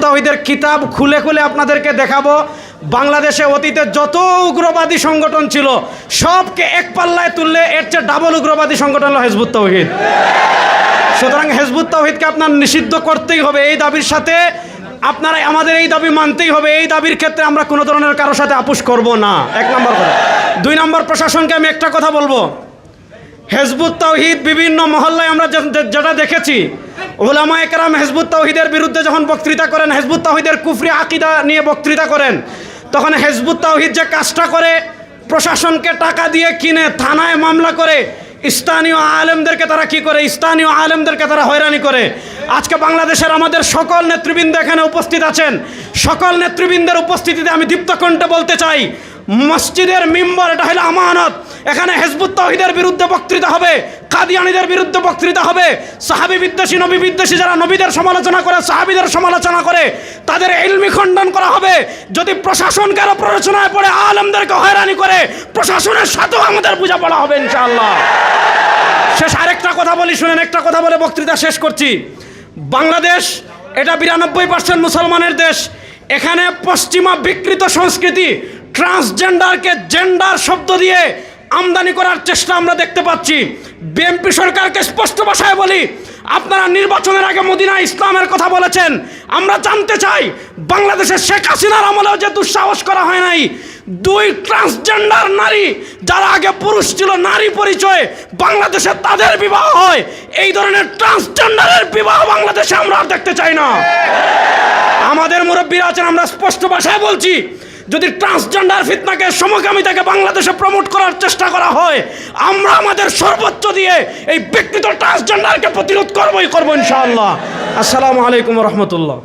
তাওহীদের কিতাব খুলে খুলে আপনাদেরকে দেখাবো। বাংলাদেশে অতীতে যত উগ্রবাদী সংগঠন ছিল সবকে এক পাল্লায় তুললে এর চেয়ে ডাবল উগ্রবাদী সংগঠন হলো হিজবুত তাওহীদ। সুতরাং হিজবুত তাওহীদকে আপনার নিষিদ্ধ করতেই হবে। এই দাবির সাথে আপনারা আমাদের এই দাবি মানতেই হবে। এই দাবির ক্ষেত্রে আমরা কোনো ধরনের কারোর সাথে আপোষ করব না, এক নম্বর কথা। দুই নম্বর, প্রশাসনকে আমি একটা কথা বলবো, হিজবুত তাওহীদ বিভিন্ন মহল্লায় আমরা যেটা দেখেছি, উলামায়ে কেরাম হিজবুত তাওহীদের বিরুদ্ধে যখন বক্তৃতা করেন, হিজবুত তাওহীদের কুফরি আকীদা নিয়ে বক্তৃতা করেন, তখন হিজবুত তাওহীদ যে কাজটা করে, প্রশাসনকে টাকা দিয়ে কিনে থানায় মামলা করে স্থানীয় আলেমদেরকে তারা কি করে, স্থানীয় আলেমদেরকে তারা হয়রানি করে। আজকে বাংলাদেশের আমাদের সকল নেতৃবৃন্দ এখানে উপস্থিত আছেন, সকল নেতৃবৃন্দের উপস্থিতিতে আমি দীপ্ত কণ্ঠে বলতে চাই, মসজিদের মিম্বর এটা হলো আমানত। এখানে হিজবুত তাওহীদের বিরুদ্ধে বক্তৃতা হবে, কাদিয়ানীদের বিরুদ্ধে বক্তৃতা হবে, সাহাবী বিদ্বেষী, নবী বিদ্বেষী যারা নবীদের সমালোচনা করে, সাহাবীদের সমালোচনা করে, তাদের ইলমি খণ্ডন করা হবে। যদি প্রশাসনকে আরো প্ররোচনায় পড়ে আলেমদেরকে হয়রানি করে, প্রশাসনের সাথেও আমাদের বোঝাপড়া হবে ইনশাআল্লাহ। শেষ আরেকটা কথা বলি, শুনেন, একটা কথা বলে বক্তৃতা শেষ করছি। বাংলাদেশ এটা 92% মুসলমানের দেশ। এখানে পশ্চিমা বিকৃত সংস্কৃতি, ট্রান্সজেন্ডারকে জেন্ডার শব্দ দিয়ে আমদানি করার চেষ্টা আমরা দেখতে পাচ্ছি। বিএনপি সরকারকে স্পষ্ট ভাষায় বলি, আপনারা নির্বাচনের আগে মদিনা ইসলামের কথা বলেছেন। আমরা জানতে চাই, বাংলাদেশের শেখ হাসিনার আমলেও যে দুঃসাহস করা হয় নাই, দুই ট্রান্সজেন্ডার নারী যারা আগে পুরুষ ছিল, নারী পরিচয়ে বাংলাদেশে তাদের বিবাহ হয়, এই ধরনের ট্রান্সজেন্ডারের বিবাহ বাংলাদেশে আমরা আর দেখতে চাই না। আমাদের মুরব্বীরা আছেন, আমরা স্পষ্ট ভাষায় বলছি, যদি ট্রান্সজেন্ডার ফিতনাকে, সমকামিতাকে বাংলাদেশে প্রমোট করার চেষ্টা করা হয়, আমরা আমাদের সর্বোচ্চ দিয়ে এই বিকৃত ট্রান্সজেন্ডারকে প্রতিরোধ করবই করবো ইনশাআল্লাহ। আসসালামু আলাইকুম ওয়া রাহমাতুল্লাহ।